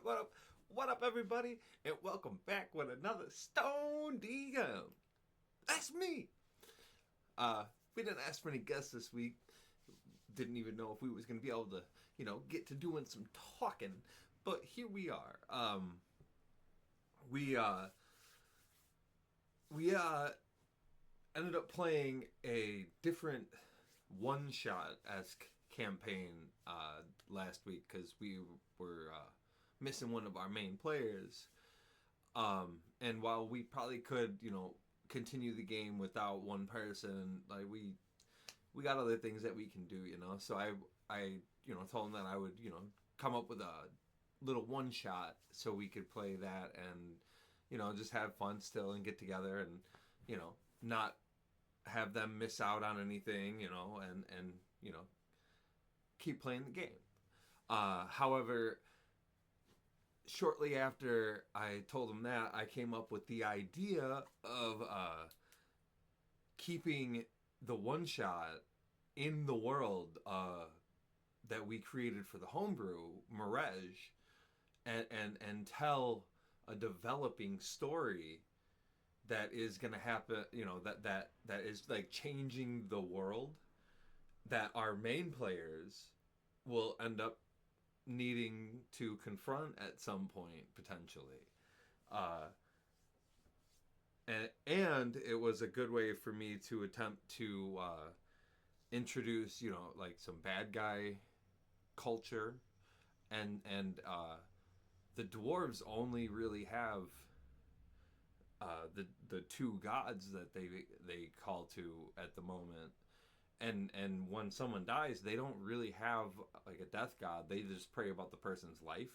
What up, everybody? And welcome back with another Stone DM. That's me. We didn't ask for any guests this week. Didn't even know if we was gonna be able to, get to doing some talking. But here we are. We ended up playing a different one-shot esque campaign last week because we were missing one of our main players. And while we probably could, continue the game without one person, like we got other things that we can do, So I told him that I would, come up with a little one shot so we could play that and, just have fun still and get together and, not have them miss out on anything, and keep playing the game. However, shortly after I told him that, I came up with the idea of keeping the one shot in the world that we created for the homebrew, Merej, and tell a developing story that is going to happen, that is like changing the world, that our main players will end up needing to confront at some point, potentially. And it was a good way for me to attempt to introduce, like some bad guy culture, and the dwarves only really have the two gods that they call to at the moment. And when someone dies, they don't really have like a death god. They just pray about the person's life,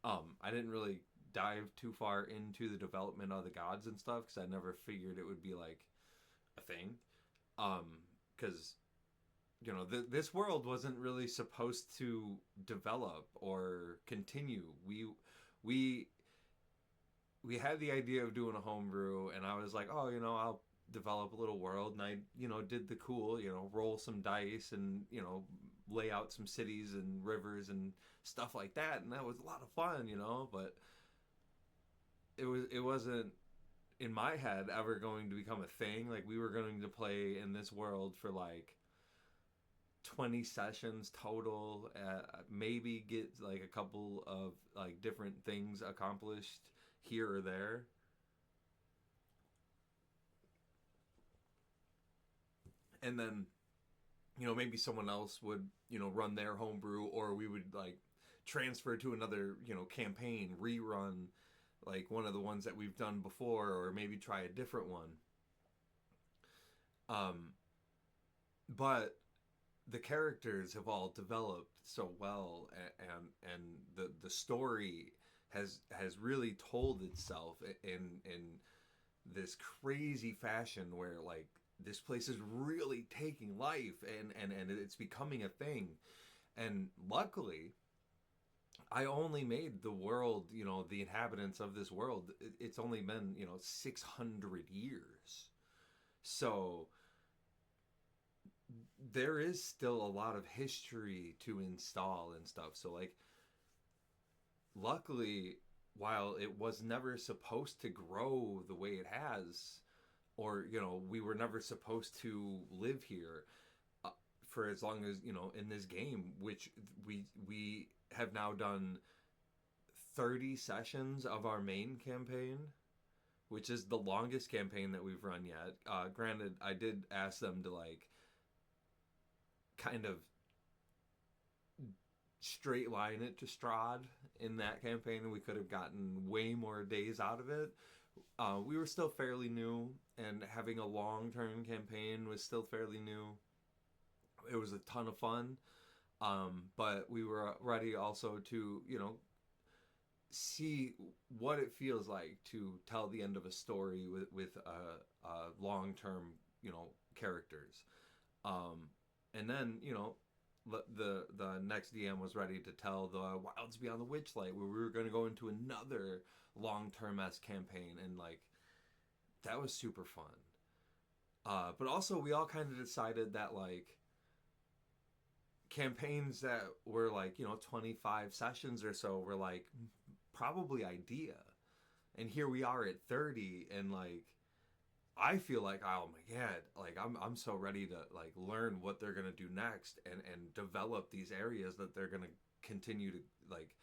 I didn't really dive too far into the development of the gods and stuff because I never figured it would be like a thing. Because this world wasn't really supposed to develop or continue. We had the idea of doing a homebrew, and I was like, oh, I'll develop a little world, and I did the cool, roll some dice and lay out some cities and rivers and stuff like that, and that was a lot of fun, but it wasn't in my head ever going to become a thing. Like, we were going to play in this world for like 20 sessions total, maybe get like a couple of like different things accomplished here or there. And then, maybe someone else would, run their homebrew, or we would like transfer to another, campaign, rerun like one of the ones that we've done before, or maybe try a different one. But the characters have all developed so well, and the story has really told itself in this crazy fashion where like this place is really taking life and it's becoming a thing. And luckily, I only made the world, the inhabitants of this world, it's only been, 600 years. So there is still a lot of history to install and stuff. So like, luckily, while it was never supposed to grow the way it has, or we were never supposed to live here for as long as in this game, which we have now done 30 sessions of our main campaign, which is the longest campaign that we've run yet. Granted, I did ask them to like kind of straight line it to Strahd in that campaign, and we could have gotten way more days out of it. We were still fairly new, and having a long-term campaign was still fairly new. It was a ton of fun, but we were ready also to, see what it feels like to tell the end of a story with long-term, characters. And then, the next DM was ready to tell the Wilds Beyond the Witchlight, where we were going to go into another long-term-esque campaign, and like that was super fun. But also we all kind of decided that like campaigns that were like, 25 sessions or so were like probably idea. And here we are at 30, and like I feel like, oh my god, like I'm so ready to like learn what they're gonna do next, and develop these areas that they're gonna continue to like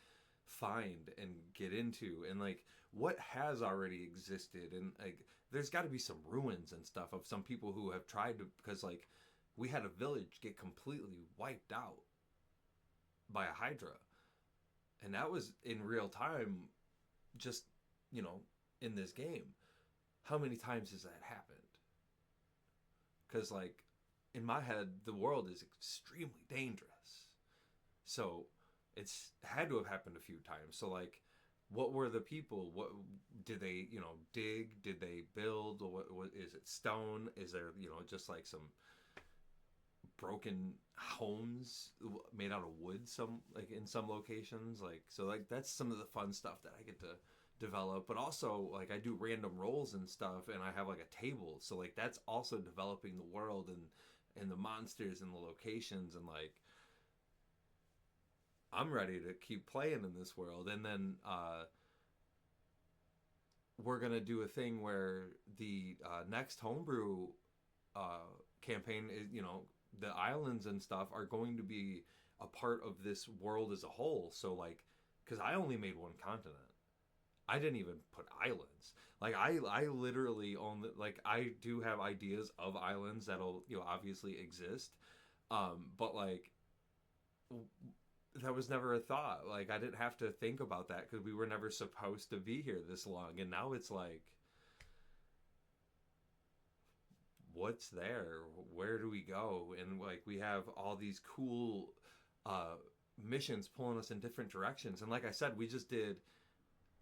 find and get into, and like what has already existed, and like there's got to be some ruins and stuff of some people who have tried to, because like we had a village get completely wiped out by a hydra, and that was in real time, just you know in this game. How many times has that happened? Because like in my head the world is extremely dangerous, so it's had to have happened a few times. So like what were the people, what did they dig, did they build, what is it, stone, is there just like some broken homes made out of wood, some like in some locations, like so like that's some of the fun stuff that I get to develop. But also like I do random rolls and stuff, and I have like a table, so like that's also developing the world and the monsters and the locations, and like I'm ready to keep playing in this world. And then we're gonna do a thing where the next homebrew uh, campaign is, the islands and stuff are going to be a part of this world as a whole. So like, because I only made one continent, I didn't even put islands. Like I literally only, like I do have ideas of islands that'll obviously exist, but like that was never a thought. Like I didn't have to think about that because we were never supposed to be here this long. And now it's like, what's there? Where do we go? And like we have all these cool uh, missions pulling us in different directions. And like I said, we just did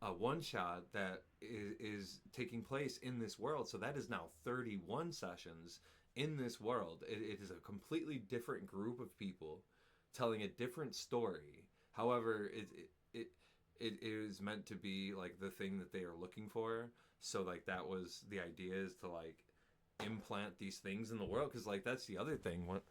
a one shot that is taking place in this world. So that is now 31 sessions in this world. It is a completely different group of people telling a different story. However, it is meant to be like the thing that they are looking for. So like that was the idea, is to like implant these things in the world, because like that's the other thing. What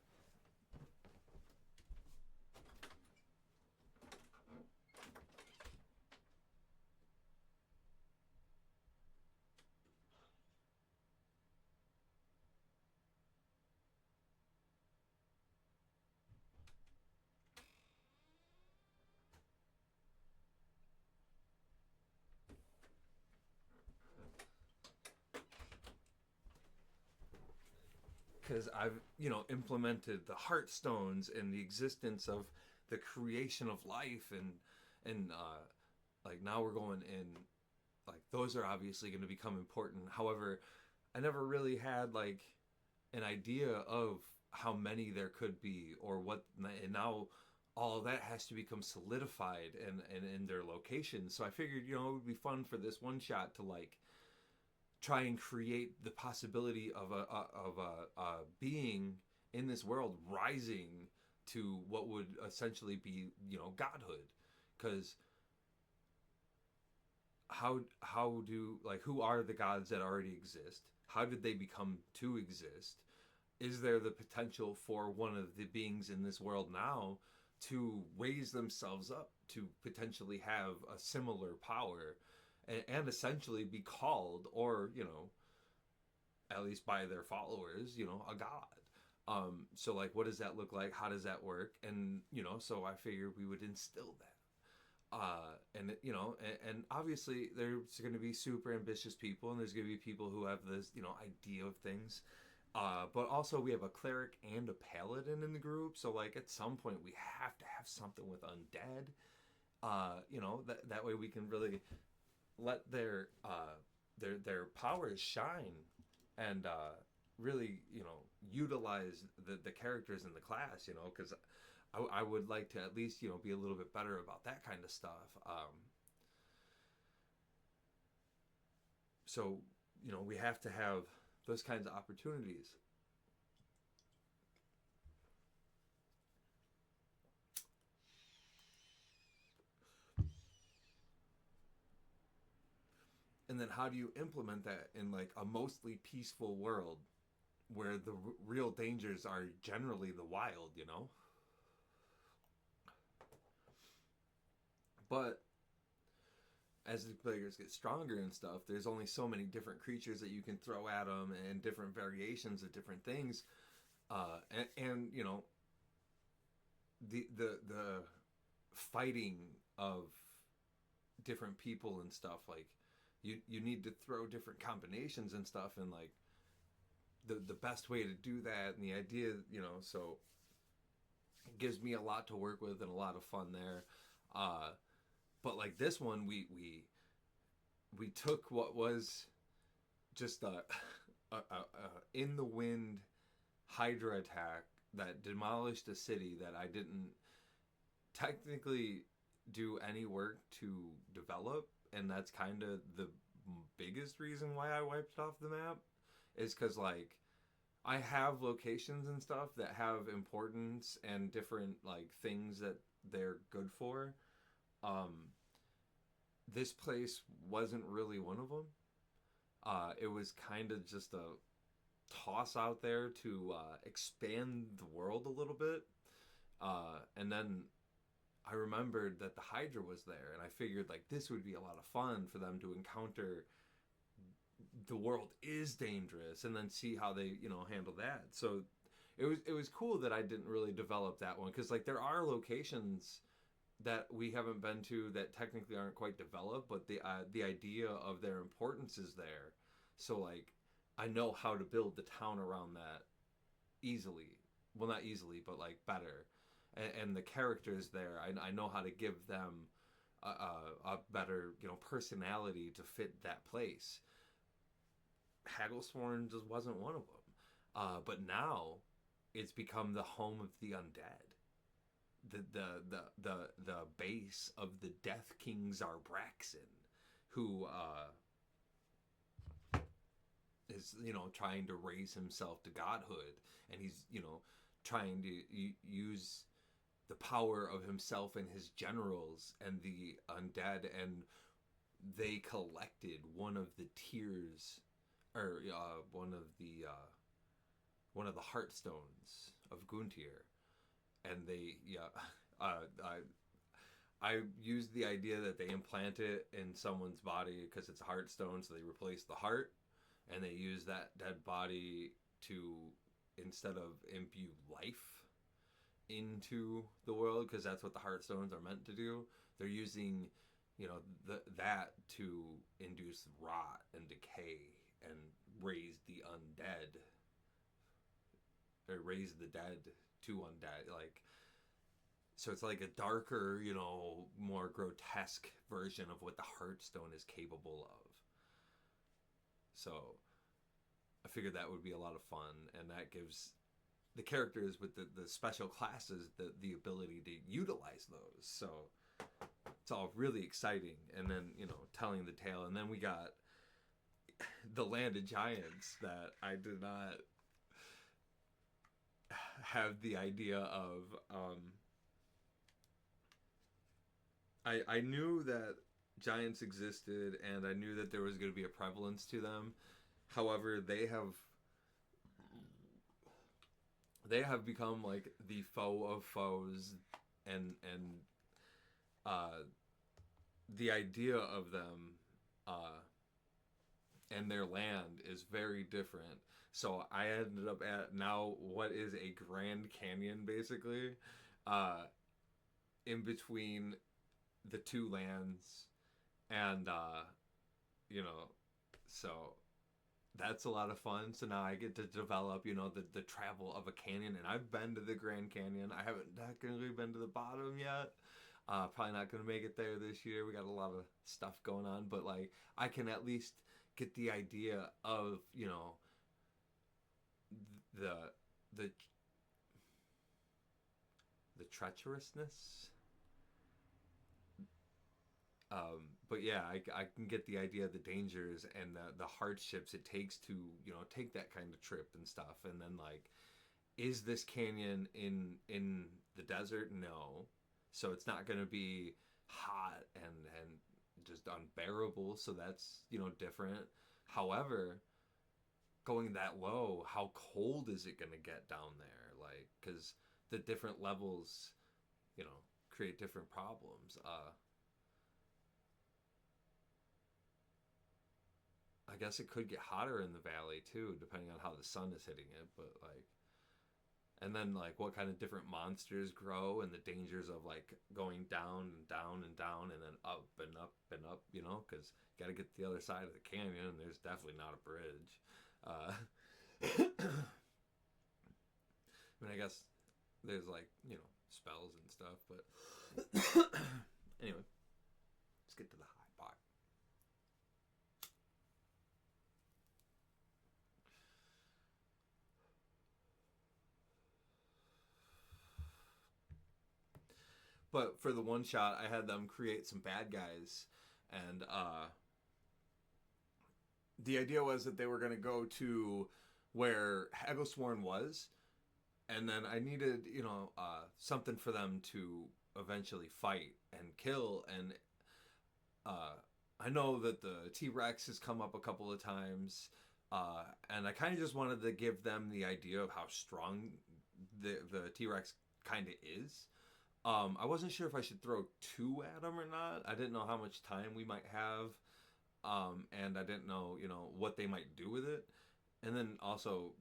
because I've implemented the heartstones and the existence of the creation of life, and like now we're going in, like those are obviously going to become important. However, I never really had like an idea of how many there could be, or what, and now all of that has to become solidified and in their location. So I figured it would be fun for this one shot to like try and create the possibility of a being in this world rising to what would essentially be godhood. Because how do, like, who are the gods that already exist? How did they become to exist? Is there the potential for one of the beings in this world now to raise themselves up to potentially have a similar power, and essentially be called, or at least by their followers, a god? So like, what does that look like? How does that work? And so I figured we would instill that. And and obviously there's going to be super ambitious people, and there's going to be people who have this idea of things, but also we have a cleric and a paladin in the group. So like at some point we have to have something with undead, that way we can really let their powers shine, and really utilize the characters in the class, because I would like to at least be a little bit better about that kind of stuff. So we have to have those kinds of opportunities. And then how do you implement that in like a mostly peaceful world where the real dangers are generally the wild? But as the players get stronger and stuff, there's only so many different creatures that you can throw at them and different variations of different things. And you know, the fighting of different people and stuff, like you need to throw different combinations and stuff, and like the best way to do that, and the idea, you know, so it gives me a lot to work with and a lot of fun there. But like this one, we took what was just a in the wind Hydra attack that demolished a city that I didn't technically do any work to develop, and that's kind of the biggest reason why I wiped off the map, is because like I have locations and stuff that have importance and different like things that they're good for. Um, this place wasn't really one of them. It was kind of just a toss out there to expand the world a little bit. And then I remembered that the Hydra was there, and I figured like this would be a lot of fun for them to encounter the world is dangerous, and then see how they, you know, handle that. So it was cool that I didn't really develop that one, because like there are locations that we haven't been to that technically aren't quite developed, but the idea of their importance is there. So like I know how to build the town around that easily. Well, not easily, but like better. And the characters there, I know how to give them a better, you know, personality to fit that place. Hagglesworn just wasn't one of them. But now it's become the home of the undead. The base of the Death King Zarbraxon, who is, you know, trying to raise himself to godhood, and he's, you know, trying to use the power of himself and his generals and the undead, and they collected one of the tears, or one of the heartstones of Guntir, and they I used the idea that they implant it in someone's body because it's a heartstone, so they replace the heart, and they use that dead body to, instead of imbue life into the world, because that's what the heartstones are meant to do, they're using, you know, that to induce rot and decay and raise the undead, or raise the dead to undead, like. So it's like a darker, you know, more grotesque version of what the Heartstone is capable of. So I figured that would be a lot of fun, and that gives the characters with the special classes the ability to utilize those. So it's all really exciting. And then, you know, telling the tale. And then we got the Land of Giants that I did not have the idea of. I knew that giants existed, and I knew that there was going to be a prevalence to them. However, they have become like the foe of foes, and the idea of them and their land is very different. So I ended up at now what is a Grand Canyon, basically, in between the two lands, and you know, so that's a lot of fun. So now I get to develop, you know, the travel of a canyon, and I've been to the Grand Canyon. I haven't technically been to the bottom yet. Probably not going to make it there this year. We got a lot of stuff going on, but like I can at least get the idea of, you know, the treacherousness. But yeah, I can get the idea of the dangers and the hardships it takes to, you know, take that kind of trip and stuff. And then like, is this canyon in the desert? No. So it's not going to be hot and just unbearable. So that's, you know, different. However, going that low, how cold is it going to get down there? Like, because the different levels, you know, create different problems. I guess it could get hotter in the valley too, depending on how the sun is hitting it. But like, and then like what kind of different monsters grow, and the dangers of like going down and down and down, and then up and up and up. You know, because got to get to the other side of the canyon, and there's definitely not a bridge. I mean, I guess there's like spells and stuff, but anyway, let's get to the high part. But for the one shot, I had them create some bad guys, and the idea was that they were going to go to where Hagglesworn was, and then I needed, something for them to eventually fight and kill. And I know that the T-Rex has come up a couple of times, and I kind of just wanted to give them the idea of how strong the T-Rex kind of is. I wasn't sure if I should throw two at them or not. I didn't know how much time we might have, and I didn't know, what they might do with it. And then also,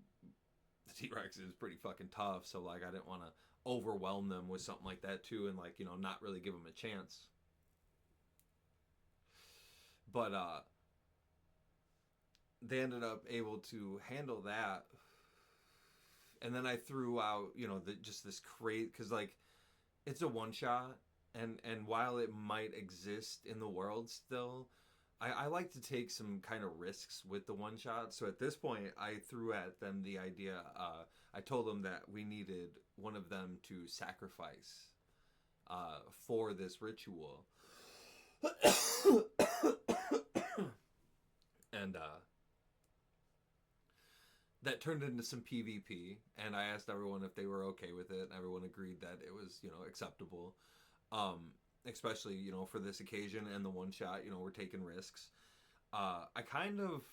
the T-Rex is pretty fucking tough, so like I didn't want to overwhelm them with something like that too, and like not really give them a chance. But they ended up able to handle that, and then I threw out just this crate, because like it's a one shot, and while it might exist in the world still, I like to take some kind of risks with the one shot. So at this point, I threw at them the idea. I told them that we needed one of them to sacrifice for this ritual, and that turned into some PvP. And I asked everyone if they were okay with it. Everyone agreed that it was acceptable. Especially for this occasion and the one shot, we're taking risks. I kind of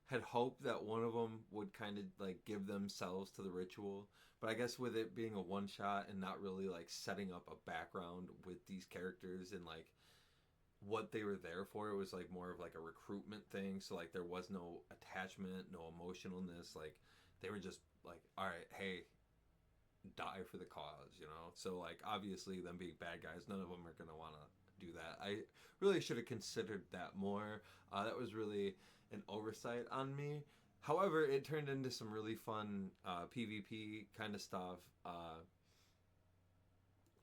had hoped that one of them would kind of like give themselves to the ritual, but I guess with it being a one shot and not really like setting up a background with these characters and like what they were there for, it was like more of like a recruitment thing. So like there was no attachment, no emotionalness. Like they were just like, all right, hey, die for the cause. So like obviously them being bad guys, none of them are gonna want to do that. I really should have considered that more. That was really an oversight on me. However, it turned into some really fun PvP kind of stuff,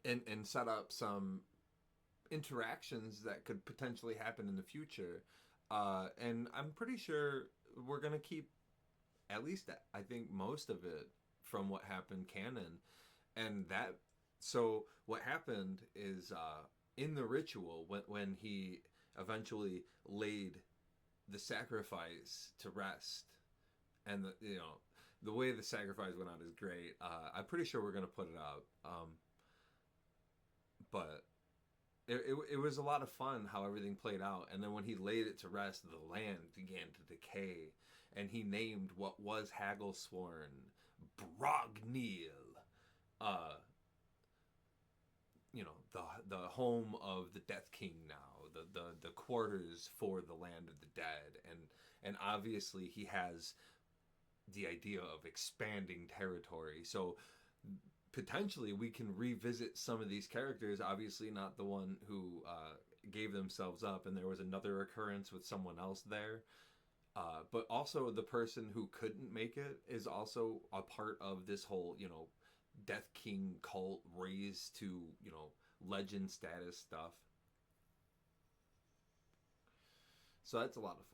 and set up some interactions that could potentially happen in the future. And I'm pretty sure we're gonna keep at least I think most of it from what happened canon. And that, so what happened is in the ritual, when he eventually laid the sacrifice to rest, and the way the sacrifice went out is great. I'm pretty sure we're gonna put it up, but it was a lot of fun how everything played out. And then when he laid it to rest, the land began to decay, and he named what was Hagglesworn Brogneel. The home of the Death King now, the quarters for the land of the dead. And obviously he has the idea of expanding territory. So potentially we can revisit some of these characters. Obviously not the one who gave themselves up, and there was another occurrence with someone else there. But also the person who couldn't make it is also a part of this whole, Death King cult raised to, legend status stuff. So that's a lot of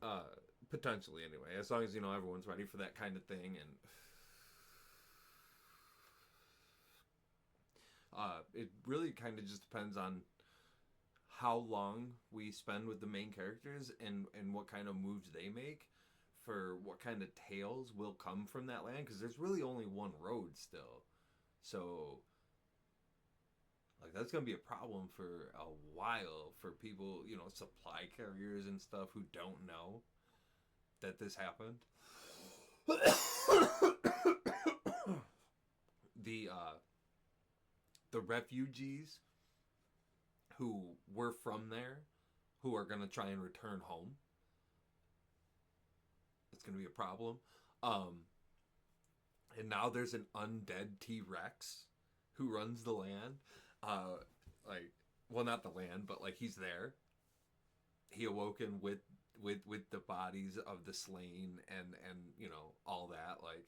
fun. Potentially anyway, as long as, everyone's ready for that kind of thing. And it really kind of just depends on how long we spend with the main characters, and what kind of moves they make for what kind of tales will come from that land, because there's really only one road still. So like that's gonna be a problem for a while for people, supply carriers and stuff who don't know that this happened. the the refugees who were from there, who are going to try and return home. It's going to be a problem. And now there's an undead T-Rex who runs the land. Like, well, not the land, but like he's there. He awoken with the bodies of the slain and you know all that, like.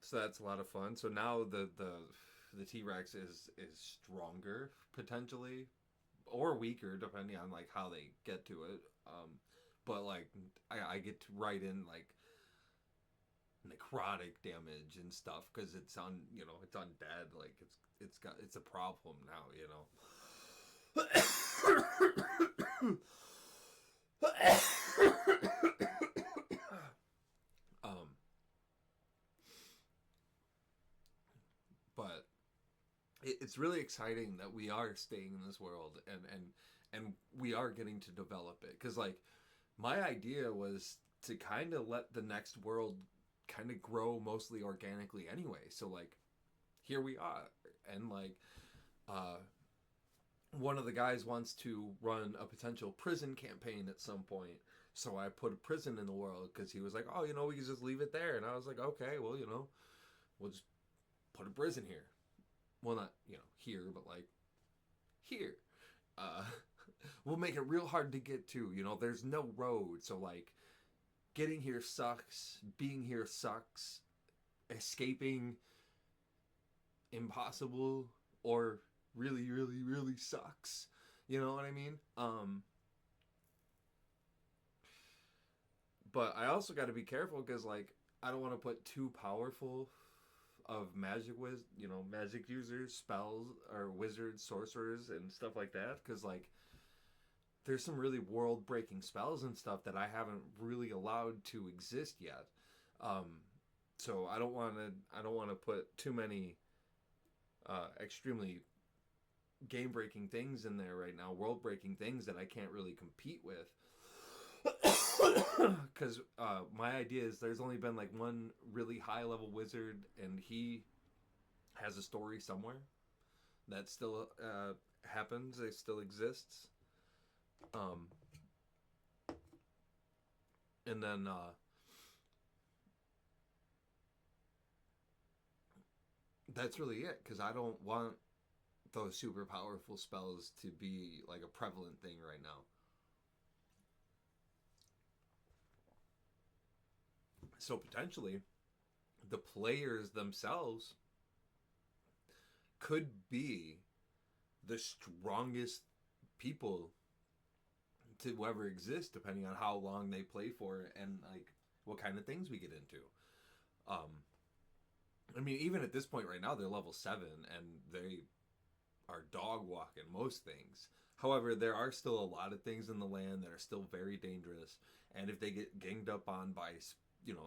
So that's a lot of fun. So now the T-Rex is stronger potentially, or weaker depending on like how they get to it. But like I get to write in like necrotic damage and stuff because it's it's undead. Like it's a problem now. um, but it's really exciting that we are staying in this world and we are getting to develop it because like my idea was to kind of let the next world kind of grow mostly organically anyway. So like here we are, and like one of the guys wants to run a potential prison campaign at some point. So I put a prison in the world because he was like, oh, we can just leave it there. And I was like, okay, well, we'll just put a prison here. Well, not, here, but like here. We'll make it real hard to get to. There's no road. So like getting here sucks. Being here sucks. Escaping impossible or really, really, really sucks. You know what I mean? But I also got to be careful because, like, I don't want to put too powerful of magic users, spells, or wizards, sorcerers, and stuff like that. Because, like, there's some really world-breaking spells and stuff that I haven't really allowed to exist yet. So I don't want to put too many extremely game-breaking things in there right now, world-breaking things that I can't really compete with. Because my idea is there's only been like one really high-level wizard, and he has a story somewhere that still happens. It still exists. And then that's really it, because I don't want those super powerful spells to be like a prevalent thing right now. So potentially the players themselves could be the strongest people to ever exist, depending on how long they play for and like what kind of things we get into. I mean, even at this point right now, they're level 7 and they are dog walking most things. However, there are still a lot of things in the land that are still very dangerous, and if they get ganged up on by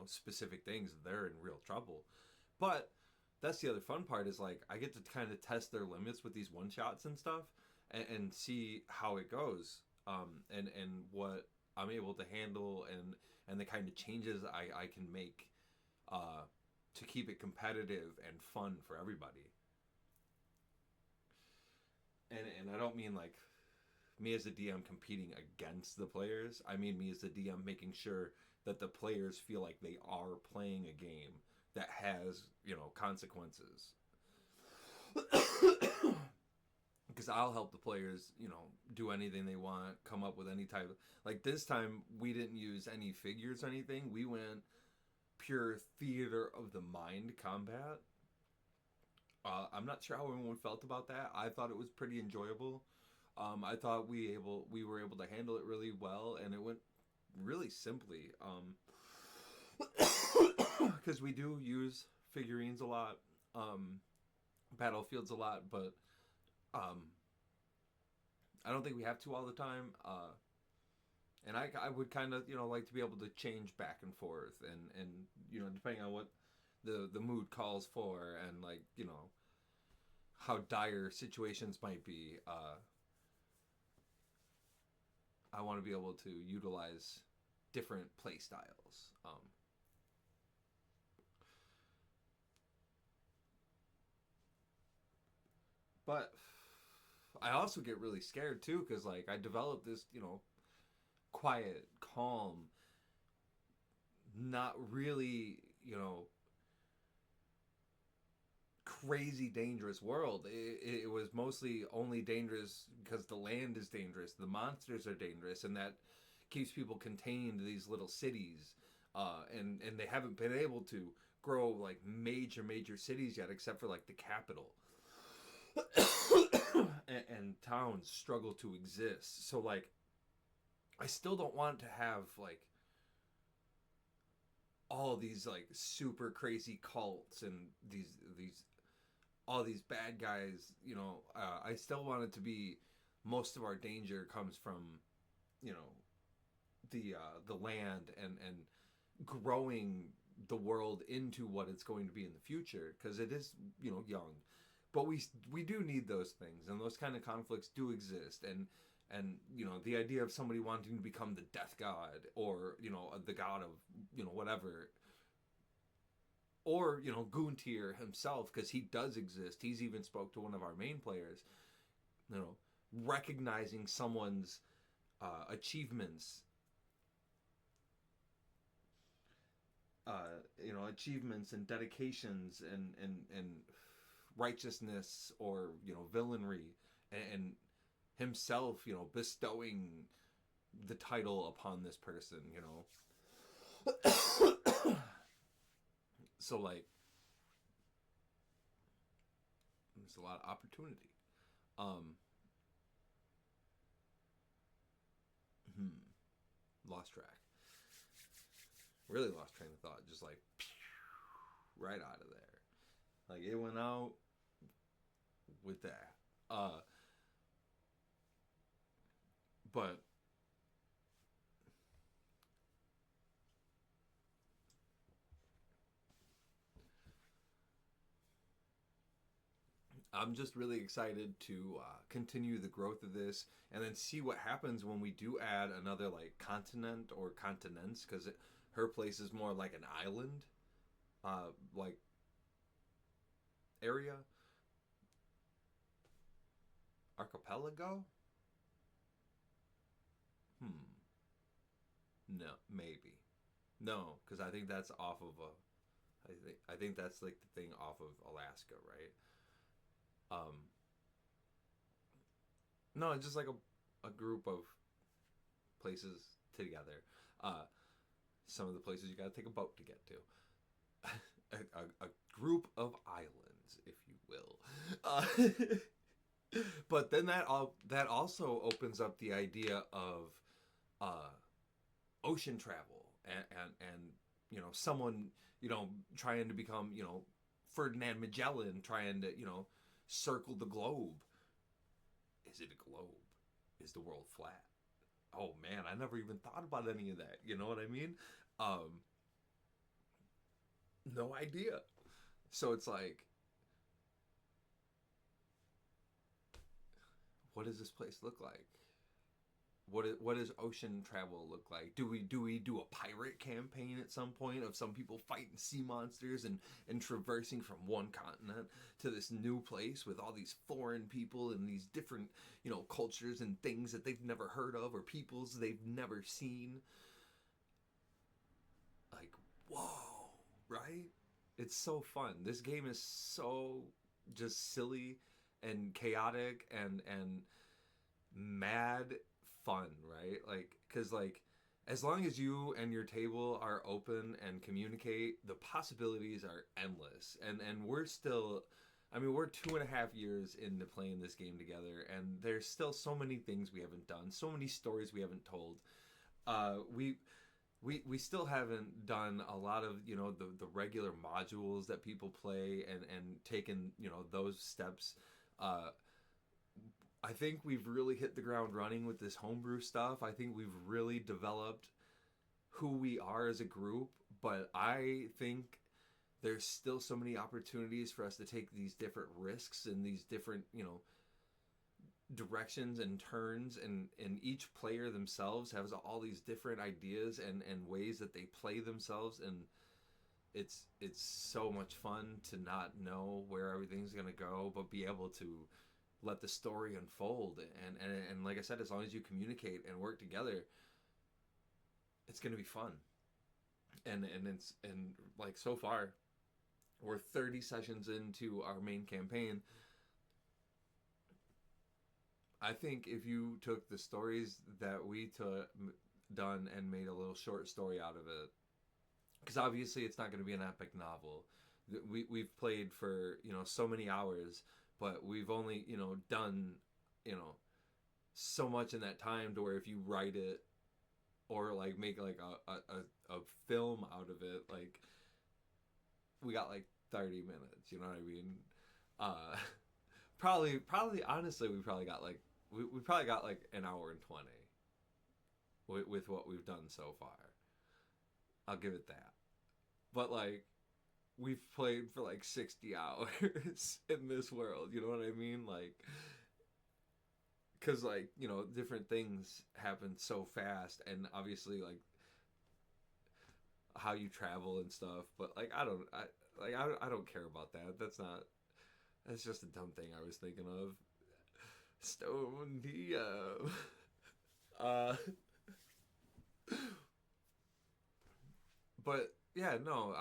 specific things, they're in real trouble. But that's the other fun part, is like I get to kind of test their limits with these one shots and stuff, and see how it goes, and what I'm able to handle, and the kind of changes I can make to keep it competitive and fun for everybody. And I don't mean like me as a DM competing against the players. I mean me as a DM making sure that the players feel like they are playing a game that has, consequences. Because I'll help the players, do anything they want, come up with any type of... Like this time, we didn't use any figures or anything. We went pure theater of the mind combat. I'm not sure how everyone felt about that. I thought it was pretty enjoyable. I thought we were able to handle it really well, and it went really simply. Because we do use figurines a lot, battlefields a lot, but I don't think we have to all the time. And I would kind of like to be able to change back and forth, and depending on what the mood calls for, and like how dire situations might be. I want to be able to utilize different play styles. But I also get really scared too because like I developed this, quiet, calm, not really, crazy dangerous world. It was mostly only dangerous because the land is dangerous, the monsters are dangerous, and that keeps people contained to these little cities. And they haven't been able to grow like major cities yet, except for like the capital. And towns struggle to exist. So like, I still don't want to have like all these like super crazy cults and these all these bad guys. I still want it to be most of our danger comes from you know the land and growing the world into what it's going to be in the future because it is young, but we do need those things, and those kind of conflicts do exist, and the idea of somebody wanting to become the death god or the god of whatever, or Guntir himself, because he does exist. He's even spoke to one of our main players, recognizing someone's achievements, achievements and dedications and righteousness or villainry, and himself bestowing the title upon this person. So like there's a lot of opportunity. um Lost track, really lost train of thought, just like right out of there. Like it went out with that. But I'm just really excited to continue the growth of this, and then see what happens when we do add another like continent or continents, because her place is more like an island, like area, archipelago. Hmm. No, maybe. No, because I think that's off of a. I think that's like the thing off of Alaska, right? Um, no, it's just like a group of places together. Uh, some of the places you got to take a boat to get to. a group of islands, if you will. But then that also opens up the idea of uh, ocean travel, and someone trying to become Ferdinand Magellan, trying to circle the globe. Is it a globe? Is the world flat? Oh man, I never even thought about any of that. You know what I mean? No idea. So it's like, what does this place look like? What does ocean travel look like? Do we do a pirate campaign at some point of some people fighting sea monsters and traversing from one continent to this new place with all these foreign people and these different cultures and things that they've never heard of, or peoples they've never seen? Like, whoa, right? It's so fun. This game is so just silly and chaotic and mad fun, right? Like, because like as long as you and your table are open and communicate, the possibilities are endless. And we're still, I mean, we're 2.5 years into playing this game together, and there's still so many things we haven't done, so many stories we haven't told. We still haven't done a lot of the regular modules that people play, and taken those steps. I think we've really hit the ground running with this homebrew stuff. I think we've really developed who we are as a group, but I think there's still so many opportunities for us to take these different risks and these different directions and turns, and each player themselves has all these different ideas and ways that they play themselves, and it's so much fun to not know where everything's gonna go, but be able to let the story unfold. And like I said, as long as you communicate and work together, it's going to be fun. And like so far, we're 30 sessions into our main campaign. I think if you took the stories that we done and made a little short story out of it, because obviously it's not going to be an epic novel. We've played for so many hours, but we've only done so much in that time to where if you write it or like make like a film out of it, like we got like 30 minutes. You know what I mean? Uh, probably honestly, we probably got like we probably got like an hour and 20 with what we've done so far. I'll give it that. But like we've played for like 60 hours in this world. You know what I mean? Like, because like different things happen so fast, and obviously like how you travel and stuff. But like I don't care about that. That's just a dumb thing I was thinking of. Stone DM. uh, but yeah, no.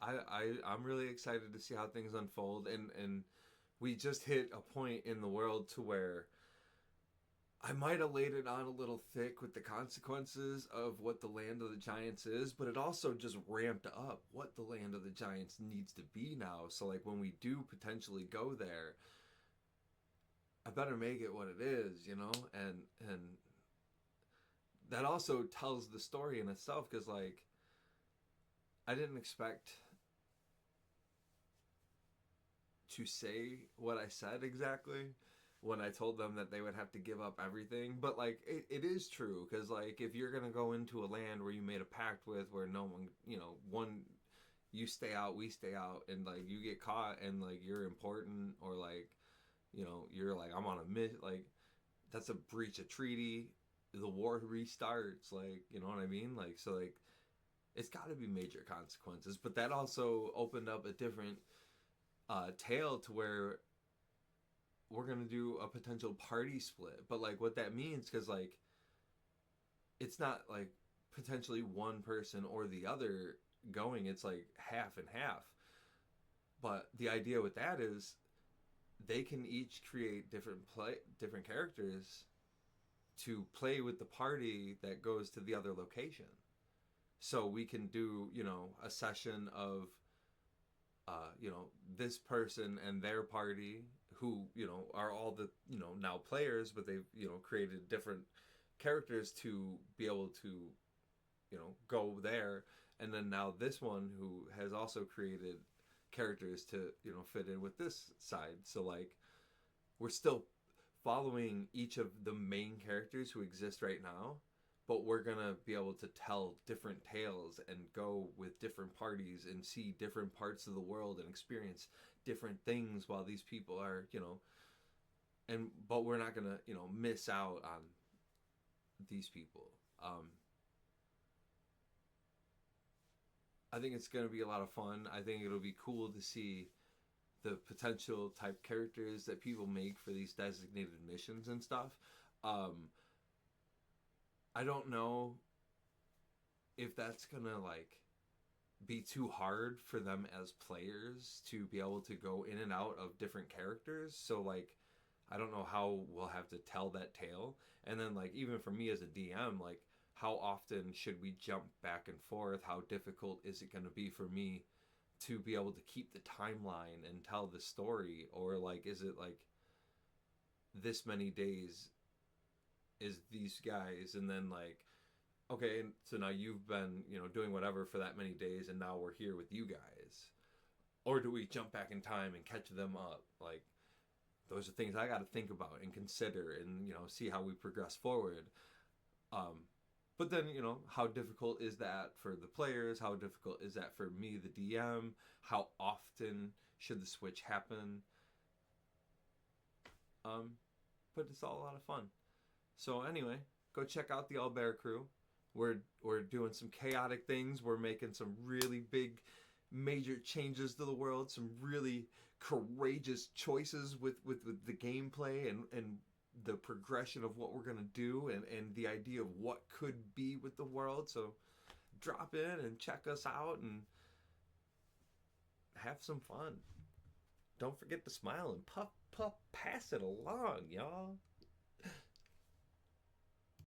I'm really excited to see how things unfold, and we just hit a point in the world to where I might have laid it on a little thick with the consequences of what the Land of the Giants is, but it also just ramped up what the Land of the Giants needs to be now. So like when we do potentially go there, I better make it what it is, and that also tells the story in itself, because like I didn't expect to say what I said exactly when I told them that they would have to give up everything. But like it is true, because like if you're gonna go into a land where you made a pact with, where no one, one, you stay out, we stay out, and like you get caught and like you're important, or like you're like I'm on a mission, like that's a breach of treaty. The war restarts, like you know what I mean, like so like it's got to be major consequences. But that also opened up a different tale to where we're gonna do a potential party split. But like what that means, because like it's not like potentially one person or the other going, it's like half and half. But the idea with that is they can each create different characters to play with the party that goes to the other location. So we can do a session of this person and their party, who are all the now players, but they've created different characters to be able to go there. And then now this one who has also created characters to fit in with this side. So like we're still following each of the main characters who exist right now, but we're gonna be able to tell different tales and go with different parties and see different parts of the world and experience different things while these people are but we're not gonna miss out on these people. I think it's gonna be a lot of fun. I think it'll be cool to see the potential type characters that people make for these designated missions and stuff. I don't know if that's gonna like be too hard for them as players to be able to go in and out of different characters. So like I don't know how we'll have to tell that tale. And then like even for me as a DM, like how often should we jump back and forth? How difficult is it going to be for me to be able to keep the timeline and tell the story? Or like is it like this many days is these guys, and then like okay, so now you've been doing whatever for that many days, and now we're here with you guys? Or do we jump back in time and catch them up? Like those are things I got to think about and consider, and see how we progress forward. But then how difficult is that for the players? How difficult is that for me, the DM? How often should the switch happen? But it's all a lot of fun. So anyway, go check out the All Bear Crew. We're doing some chaotic things. We're making some really big, major changes to the world. Some really courageous choices with the gameplay and the progression of what we're gonna do and the idea of what could be with the world. So drop in and check us out and have some fun. Don't forget to smile and puff, puff, pass it along, y'all.